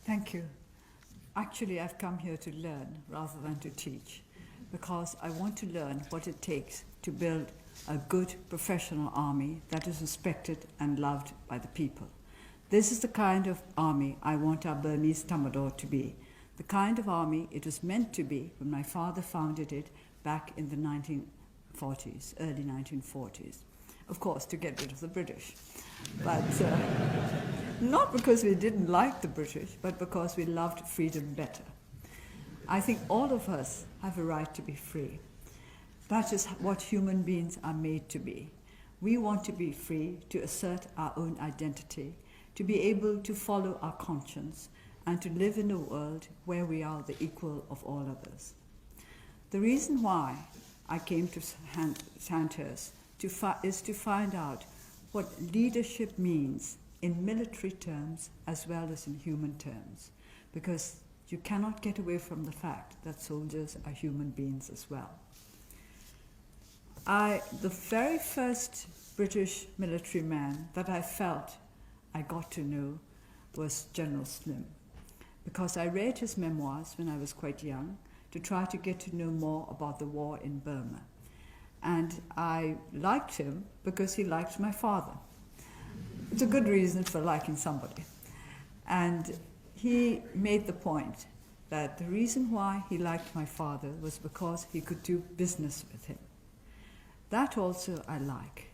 Thank you. Actually, I've come here to learn rather than to teach, because I want to learn what it takes to build a good professional army that is respected and loved by the people. This is the kind of army I want our Burmese Tamador to be, the kind of army it was meant to be when my father founded it back in the 1940s, early 1940s. Of course, to get rid of the British. But not because we didn't like the British, but because we loved freedom better. I think all of us have a right to be free. That is what human beings are made to be. We want to be free to assert our own identity, to be able to follow our conscience, and to live in a world where we are the equal of all others. The reason why I came to Sandhurst is to find out what leadership means in military terms as well as in human terms, because you cannot get away from the fact that soldiers are human beings as well. The very first British military man that I felt I got to know was General Slim, because I read his memoirs when I was quite young to try to get to know more about the war in Burma. And I liked him because he liked my father. It's a good reason for liking somebody. And he made the point that the reason why he liked my father was because he could do business with him. That also I like.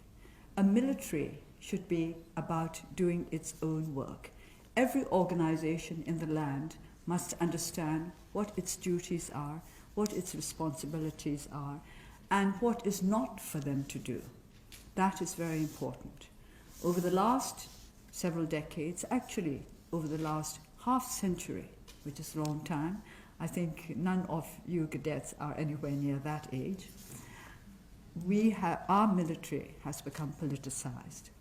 A military should be about doing its own work. Every organization in the land must understand what its duties are, what its responsibilities are, and what is not for them to do. That is very important. Over the last several decades, actually over the last half century, which is a long time, I think none of you cadets are anywhere near that age, our military has become politicized.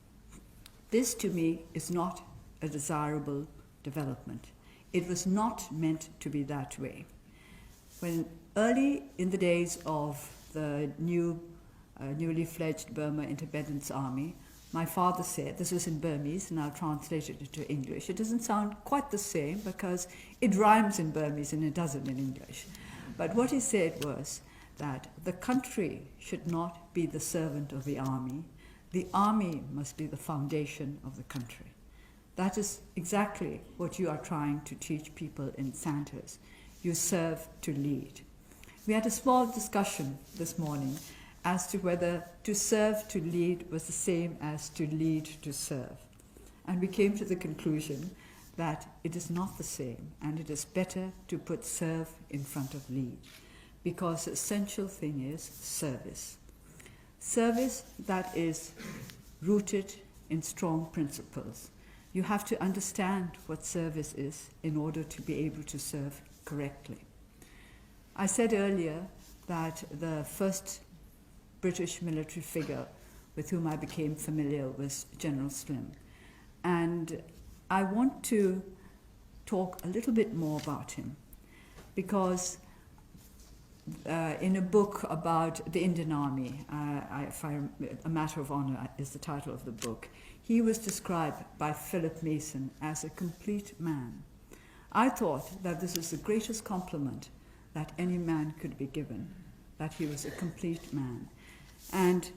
This to me is not a desirable development. It was not meant to be that way. When early in the days of the newly fledged Burma Independence Army, my father said, this was in Burmese and I'll translate it into English. It doesn't sound quite the same because it rhymes in Burmese and it doesn't in English. But what he said was that the country should not be the servant of the army must be the foundation of the country. That is exactly what you are trying to teach people in Sandhurst. You serve to lead. We had a small discussion this morning as to whether to serve to lead was the same as to lead to serve. And we came to the conclusion that it is not the same, and it is better to put serve in front of lead, because the essential thing is service. Service that is rooted in strong principles. You have to understand what service is in order to be able to serve correctly. I said earlier that the first British military figure with whom I became familiar was General Slim. And I want to talk a little bit more about him, because in a book about the Indian Army, A Matter of Honor is the title of the book, he was described by Philip Mason as a complete man. I thought that this was the greatest compliment that any man could be given, that he was a complete man. And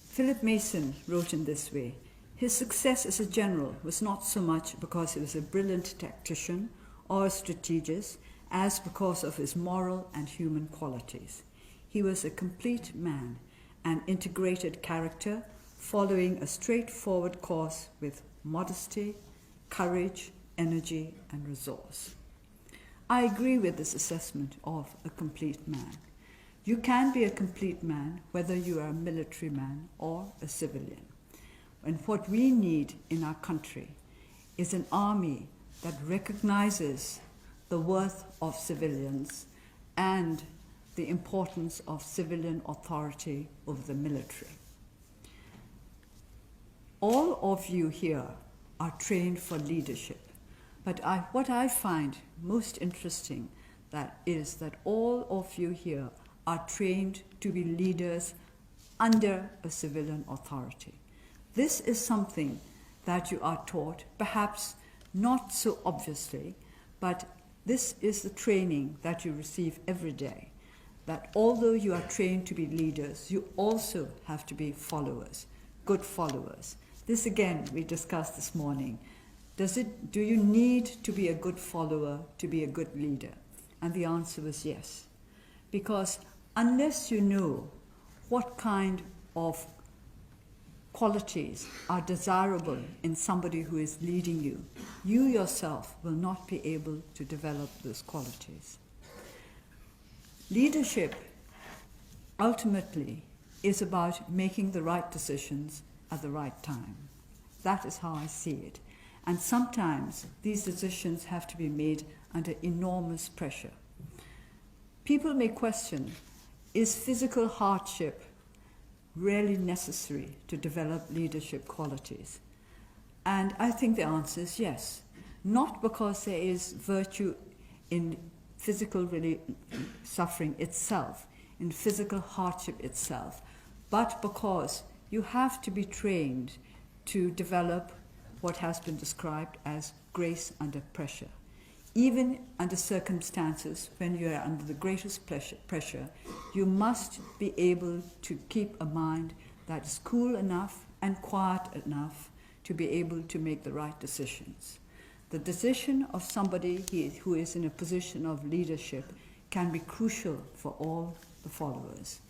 Philip Mason wrote in this way, his success as a general was not so much because he was a brilliant tactician or a strategist as because of his moral and human qualities. He was a complete man, an integrated character, following a straightforward course with modesty, courage, energy, and resource. I agree with this assessment of a complete man. You can be a complete man whether you are a military man or a civilian. And what we need in our country is an army that recognizes the worth of civilians and the importance of civilian authority over the military. All of you here are trained for leadership, but what I find most interesting is that all of you here are trained to be leaders under a civilian authority. This is something that you are taught, perhaps not so obviously, but this is the training that you receive every day. That although you are trained to be leaders, you also have to be followers, good followers. This again we discussed this morning. Do you need to be a good follower to be a good leader? And the answer was yes. Because unless you know what kind of qualities are desirable in somebody who is leading you, you yourself will not be able to develop those qualities. Leadership ultimately is about making the right decisions at the right time. That is how I see it. And sometimes these decisions have to be made under enormous pressure. People may question, is physical hardship really necessary to develop leadership qualities? And I think the answer is yes. Not because there is virtue in physical suffering itself, in physical hardship itself, but because you have to be trained to develop what has been described as grace under pressure. Even under circumstances when you are under the greatest pressure, you must be able to keep a mind that is cool enough and quiet enough to be able to make the right decisions. The decision of somebody who is in a position of leadership can be crucial for all the followers.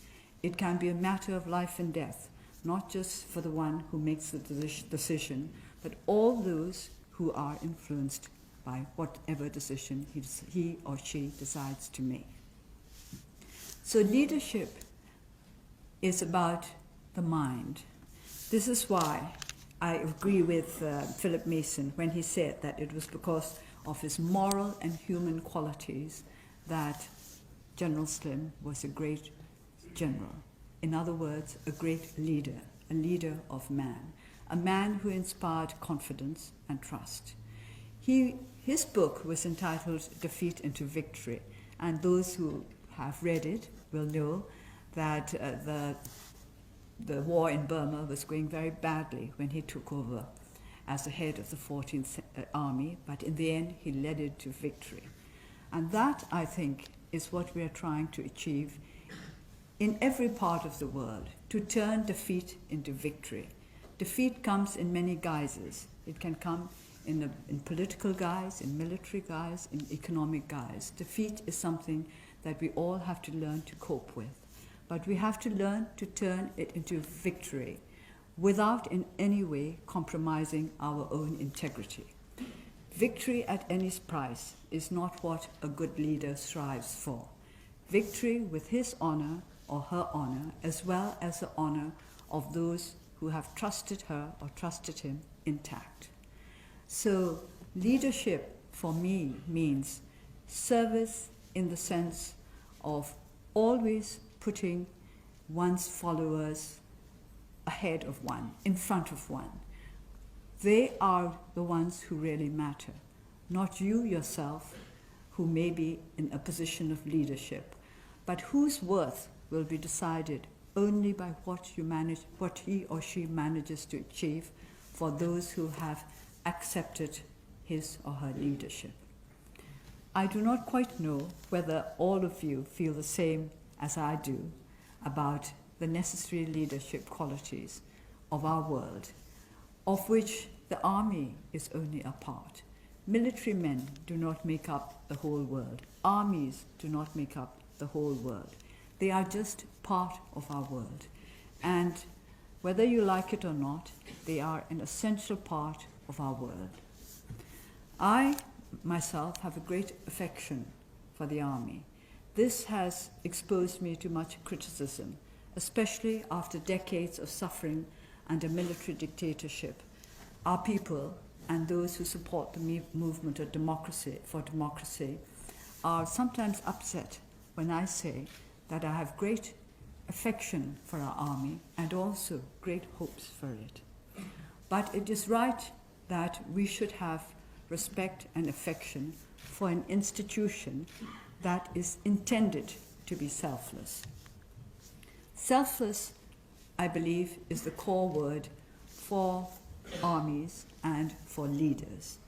It can be a matter of life and death, not just for the one who makes the decision, but all those who are influenced by whatever decision he or she decides to make. So leadership is about the mind. This is why I agree with Philip Mason when he said that it was because of his moral and human qualities that General Slim was a great general. In other words, a great leader, a leader of man, a man who inspired confidence and trust. His book was entitled Defeat into Victory, and those who have read it will know that the war in Burma was going very badly when he took over as the head of the 14th Army, but in the end he led it to victory. And that, I think, is what we are trying to achieve in every part of the world, to turn defeat into victory. Defeat comes in many guises. It can come in political guise, in military guise, in economic guise. Defeat is something that we all have to learn to cope with. But we have to learn to turn it into victory without in any way compromising our own integrity. Victory at any price is not what a good leader strives for. Victory with his honor or her honor, as well as the honor of those who have trusted her or trusted him, intact. So leadership for me means service in the sense of always putting one's followers ahead of one, in front of one. They are the ones who really matter, not you yourself, who may be in a position of leadership, but whose worth will be decided only by what he or she manages to achieve for those who have accepted his or her leadership. I do not quite know whether all of you feel the same as I do about the necessary leadership qualities of our world, of which the army is only a part. Military men do not make up the whole world. Armies do not make up the whole world. They are just part of our world. And whether you like it or not, they are an essential part of our world. I, myself, have a great affection for the army. This has exposed me to much criticism, especially after decades of suffering under military dictatorship. Our people and those who support the movement of democracy are sometimes upset when I say that I have great affection for our army and also great hopes for it. But it is right that we should have respect and affection for an institution that is intended to be selfless. Selfless, I believe, is the core word for armies and for leaders.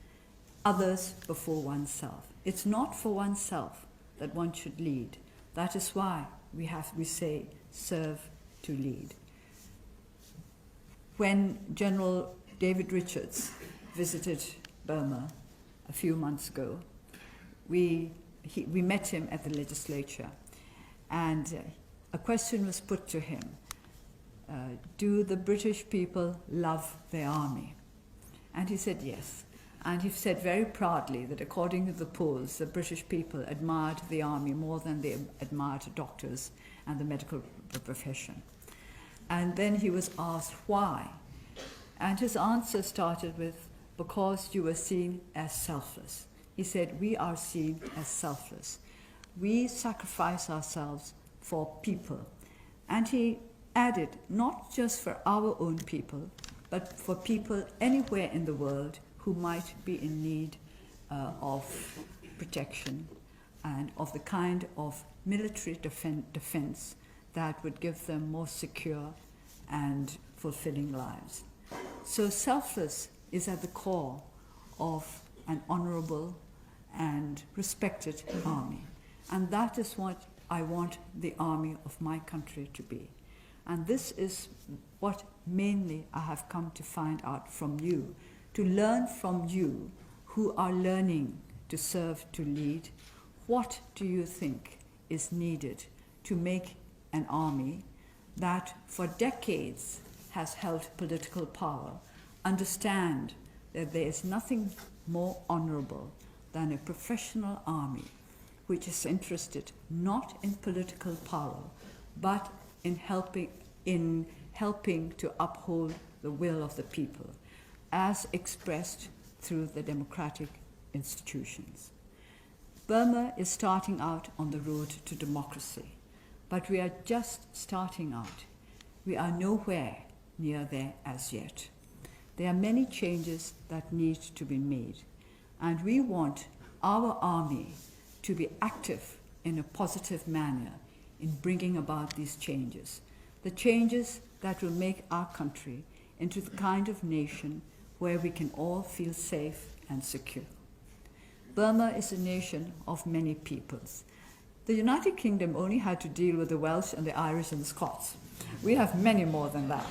others before oneself. It's not for oneself that one should lead. That is why we say serve to lead. When General David Richards visited Burma a few months ago, we met him at the legislature, and a question was put to him. Do the British people love their army? And he said yes. And he said very proudly that according to the polls, the British people admired the army more than they admired doctors and the medical profession. And then he was asked why. And his answer started with, because you were seen as selfless. He said, we are seen as selfless. We sacrifice ourselves for people. And he added, not just for our own people, but for people anywhere in the world who might be in need of protection and of the kind of military defense that would give them more secure and fulfilling lives. So selfless is at the core of an honorable and respected army. And that is what I want the army of my country to be. And this is what mainly I have come to find out from you, to learn from you who are learning to serve, to lead. What do you think is needed to make an army that for decades has held political power understand that there is nothing more honorable than a professional army which is interested not in political power, but in helping to uphold the will of the people, as expressed through the democratic institutions. Burma is starting out on the road to democracy, but we are just starting out. We are nowhere near there as yet. There are many changes that need to be made, and we want our army to be active in a positive manner in bringing about these changes, the changes that will make our country into the kind of nation where we can all feel safe and secure. Burma is a nation of many peoples. The United Kingdom only had to deal with the Welsh and the Irish and the Scots. We have many more than that.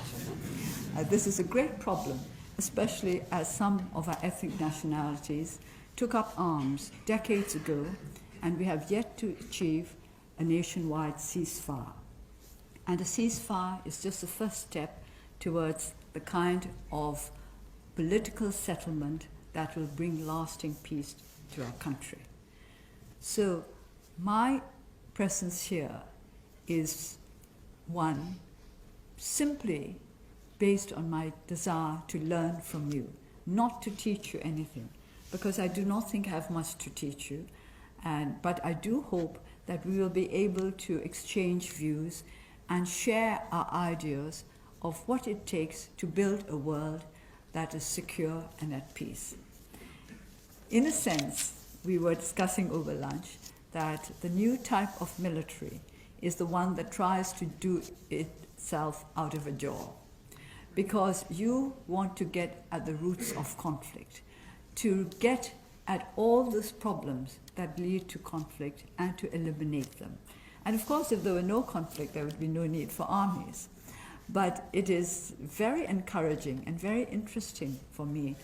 This is a great problem, especially as some of our ethnic nationalities took up arms decades ago, and we have yet to achieve a nationwide ceasefire. And a ceasefire is just the first step towards the kind of political settlement that will bring lasting peace to our country. So my presence here is one simply based on my desire to learn from you, not to teach you anything, because I do not think I have much to teach you, but I do hope that we will be able to exchange views and share our ideas of what it takes to build a world that is secure and at peace. In a sense, we were discussing over lunch that the new type of military is the one that tries to do itself out of a jaw, because you want to get at the roots of conflict, to get at all those problems that lead to conflict and to eliminate them. And of course, if there were no conflict, there would be no need for armies. But it is very encouraging and very interesting for me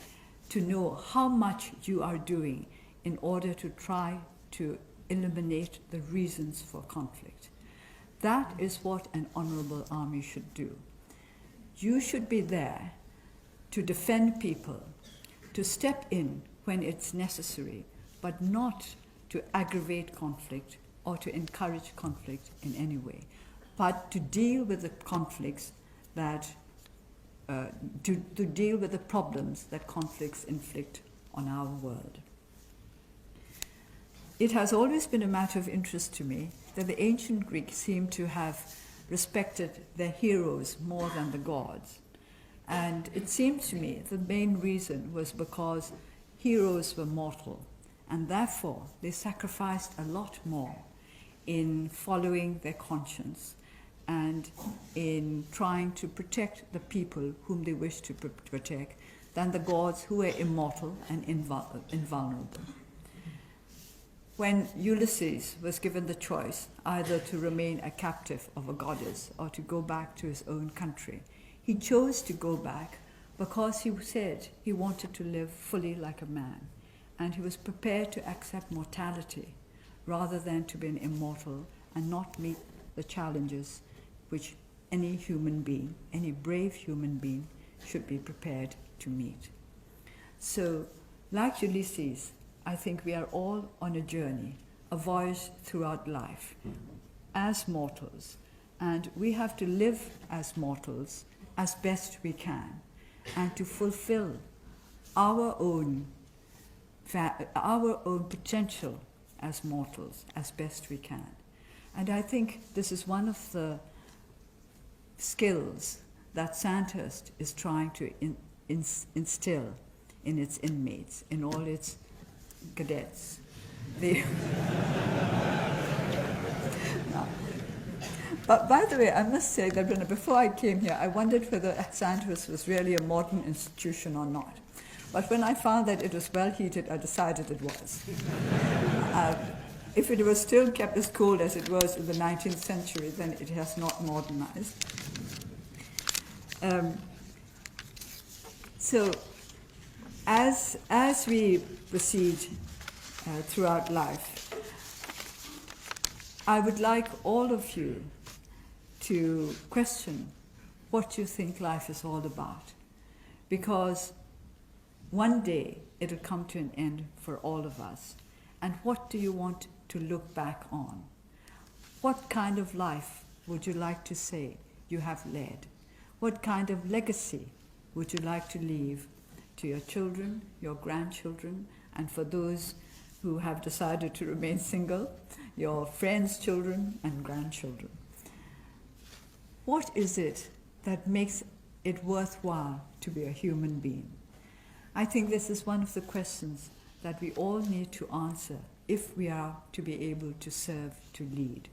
to know how much you are doing in order to try to eliminate the reasons for conflict. That is what an honorable army should do. You should be there to defend people, to step in when it's necessary, but not to aggravate conflict or to encourage conflict in any way, but to deal with the conflicts that, to deal with the problems that conflicts inflict on our world. It has always been a matter of interest to me that the ancient Greeks seem to have respected their heroes more than the gods. And it seems to me the main reason was because heroes were mortal, and therefore they sacrificed a lot more in following their conscience and in trying to protect the people whom they wished to protect, than the gods who were immortal and invulnerable. When Ulysses was given the choice either to remain a captive of a goddess or to go back to his own country, he chose to go back because he said he wanted to live fully like a man, and he was prepared to accept mortality rather than to be an immortal and not meet the challenges which any human being, any brave human being, should be prepared to meet. So, like Ulysses, I think we are all on a journey, a voyage throughout life, as mortals, and we have to live as mortals as best we can, and to fulfill our own potential as mortals as best we can. And I think this is one of the skills that Sandhurst is trying to instill in its inmates, in all its cadets. No. But by the way, I must say that before I came here, I wondered whether Sandhurst was really a modern institution or not. But when I found that it was well heated, I decided it was. If it was still kept as cold as it was in the 19th century, then it has not modernized. So, as we proceed throughout life, I would like all of you to question what you think life is all about, because one day it'll come to an end for all of us. And what do you want to look back on? What kind of life would you like to say you have led? What kind of legacy would you like to leave to your children, your grandchildren, and for those who have decided to remain single, your friends' children and grandchildren? What is it that makes it worthwhile to be a human being? I think this is one of the questions that we all need to answer if we are to be able to serve, to lead.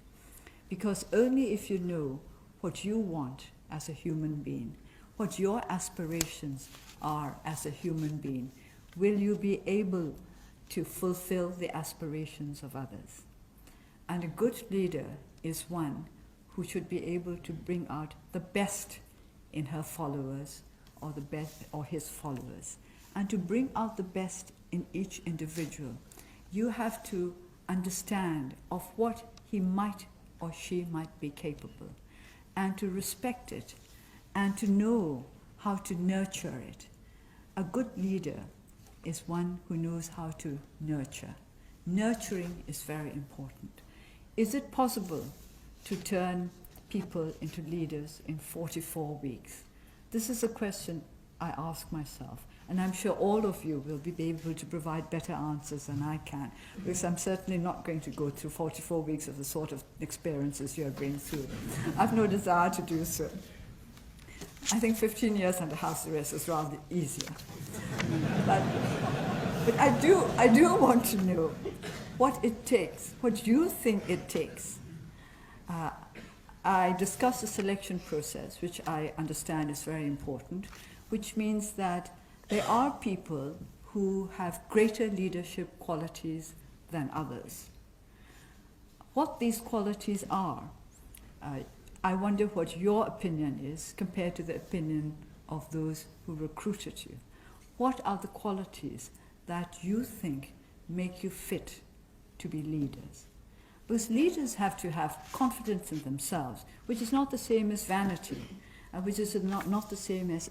Because only if you know what you want as a human being, what your aspirations are as a human being, will you be able to fulfill the aspirations of others. And a good leader is one who should be able to bring out the best in her followers or the best or his followers. And to bring out the best in each individual, you have to understand of what he might or she might be capable, and to respect it, and to know how to nurture it. A good leader is one who knows how to nurture. Nurturing is very important. Is it possible to turn people into leaders in 44 weeks? This is a question I ask myself, and I'm sure all of you will be able to provide better answers than I can, because I'm certainly not going to go through 44 weeks of the sort of experiences you're going through. I've no desire to do so. I think 15 years under house arrest is rather easier. But I do want to know what it takes, what you think it takes. I discussed the selection process, which I understand is very important, which means that there are people who have greater leadership qualities than others. What these qualities are, I wonder what your opinion is compared to the opinion of those who recruited you. What are the qualities that you think make you fit to be leaders? Because leaders have to have confidence in themselves, which is not the same as vanity, which is not the same as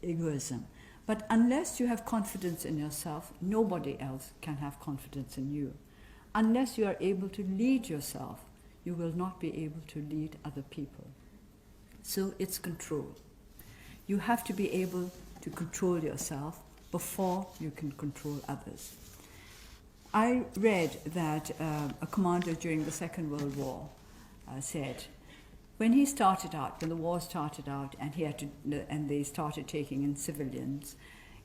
egoism. But unless you have confidence in yourself, nobody else can have confidence in you. Unless you are able to lead yourself, you will not be able to lead other people. So it's control. You have to be able to control yourself before you can control others. I read that a commander during the Second World War said, when he started out, when the war started out and they started taking in civilians,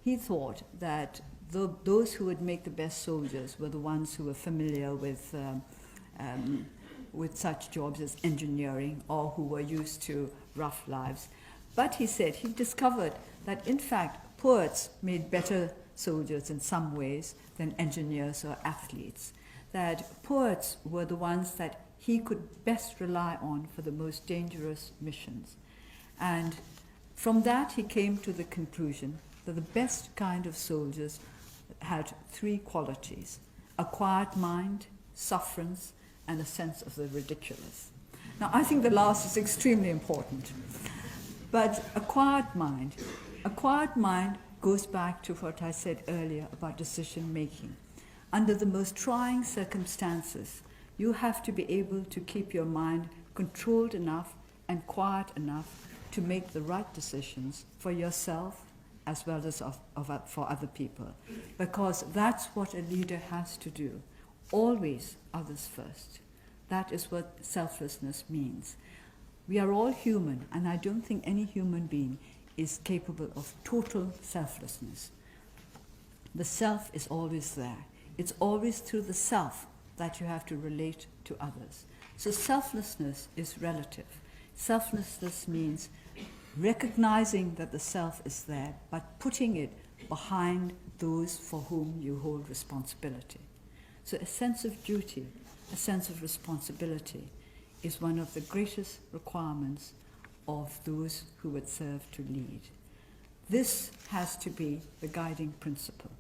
he thought that those who would make the best soldiers were the ones who were familiar with such jobs as engineering, or who were used to rough lives. But he said he discovered that in fact poets made better soldiers in some ways than engineers or athletes, that poets were the ones that he could best rely on for the most dangerous missions. And from that he came to the conclusion that the best kind of soldiers had three qualities: a quiet mind, sufferance, and a sense of the ridiculous. Now, I think the last is extremely important. But a quiet mind goes back to what I said earlier about decision making. Under the most trying circumstances, you have to be able to keep your mind controlled enough and quiet enough to make the right decisions for yourself as well as for other people. Because that's what a leader has to do. Always others first. That is what selflessness means. We are all human, and I don't think any human being is capable of total selflessness. The self is always there. It's always through the self that you have to relate to others. So selflessness is relative. Selflessness means recognizing that the self is there, but putting it behind those for whom you hold responsibility. So a sense of duty, a sense of responsibility is one of the greatest requirements of those who would serve to lead. This has to be the guiding principle.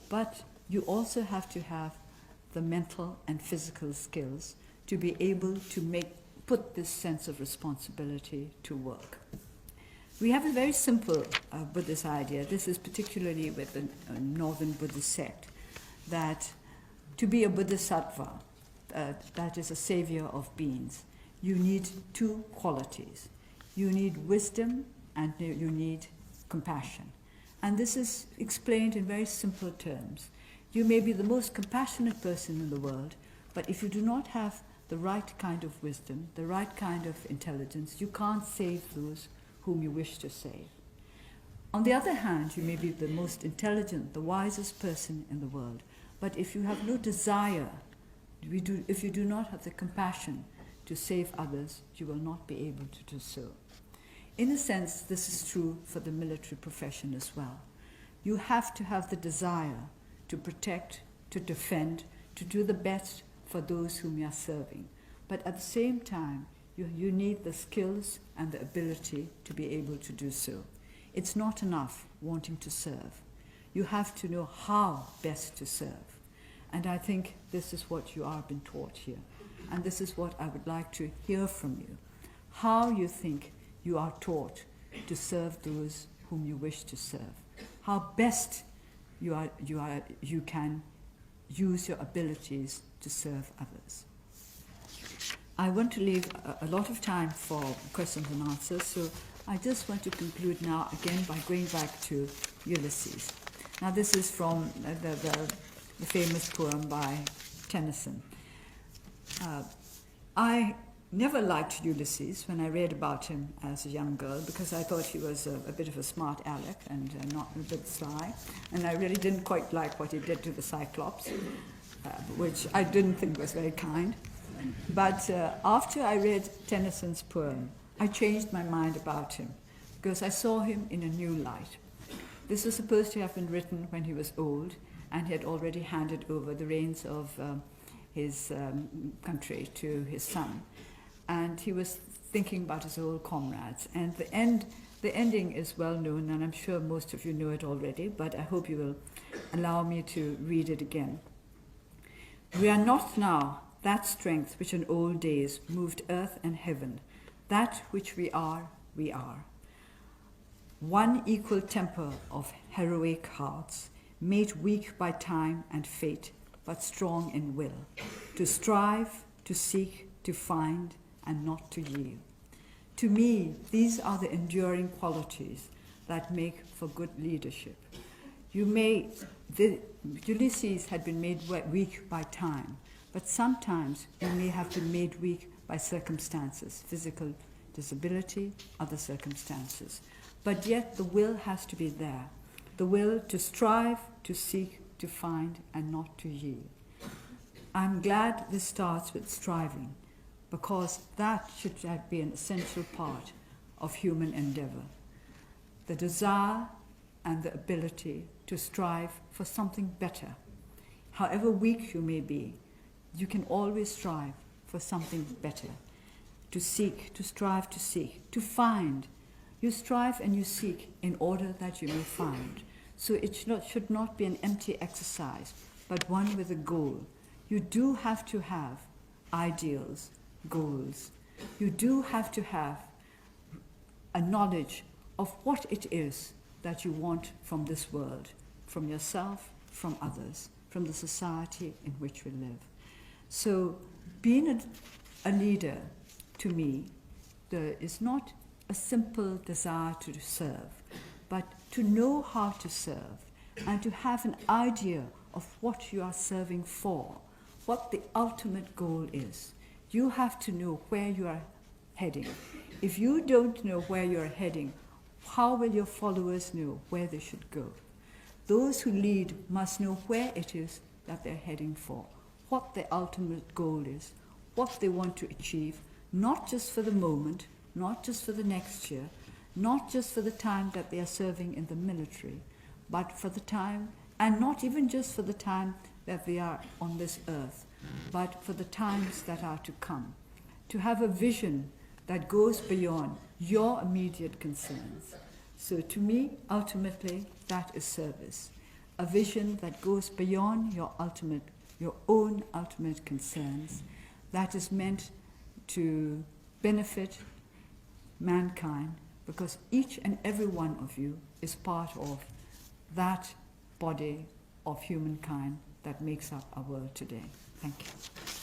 But you also have to have the mental and physical skills to be able to put this sense of responsibility to work. We have a very simple Buddhist idea. This is particularly with the Northern Buddhist sect, that to be a Bodhisattva, that is a savior of beings, you need two qualities. You need wisdom and you need compassion. And this is explained in very simple terms. You may be the most compassionate person in the world, but if you do not have the right kind of wisdom, the right kind of intelligence, you can't save those whom you wish to save. On the other hand, you may be the most intelligent, the wisest person in the world, but if you have no desire, if you do not have the compassion to save others, you will not be able to do so. In a sense, this is true for the military profession as well. You have to have the desire to protect, to defend, to do the best for those whom you are serving. But at the same time, you need the skills and the ability to be able to do so. It's not enough wanting to serve. You have to know how best to serve. And I think this is what you are being taught here. And this is what I would like to hear from you. How you think you are taught to serve those whom you wish to serve. How best you can use your abilities to serve others. I want to leave a lot of time for questions and answers, so I just want to conclude now again by going back to Ulysses. Now this is from the famous poem by Tennyson. I never liked Ulysses when I read about him as a young girl, because I thought he was a bit of a smart aleck and not a bit sly, and I really didn't quite like what he did to the Cyclops, which I didn't think was very kind. But after I read Tennyson's poem, I changed my mind about him, because I saw him in a new light. This was supposed to have been written when he was old, and he had already handed over the reins of his country to his son. And he was thinking about his old comrades. And the ending is well known, and I'm sure most of you know it already, but I hope you will allow me to read it again. We are not now that strength which in old days moved earth and heaven. That which we are, we are. One equal temper of heroic hearts, made weak by time and fate, but strong in will, to strive, to seek, to find, and not to yield. To me, these are the enduring qualities that make for good leadership. Ulysses had been made weak by time, but sometimes you may have been made weak by circumstances, physical disability, other circumstances. But yet the will has to be there, the will to strive, to seek, to find, and not to yield. I'm glad this starts with striving, because that should be an essential part of human endeavor. The desire and the ability to strive for something better. However weak you may be, you can always strive for something better. To seek, to strive to seek, to find. You strive and you seek in order that you may find. So it should not be an empty exercise, but one with a goal. You do have to have ideals, goals. You do have to have a knowledge of what it is that you want from this world, from yourself, from others, from the society in which we live. So being a leader, to me, is not a simple desire to serve, but to know how to serve and to have an idea of what you are serving for, what the ultimate goal is. You have to know where you are heading. If you don't know where you are heading, how will your followers know where they should go? Those who lead must know where it is that they're heading for, what their ultimate goal is, what they want to achieve, not just for the moment, not just for the next year, not just for the time that they are serving in the military, but for the time, and not even just for the time that they are on this earth, but for the times that are to come. To have a vision that goes beyond your immediate concerns. So to me, ultimately, that is service. A vision that goes beyond your own ultimate concerns, that is meant to benefit mankind, because each and every one of you is part of that body of humankind that makes up our world today. Thank you.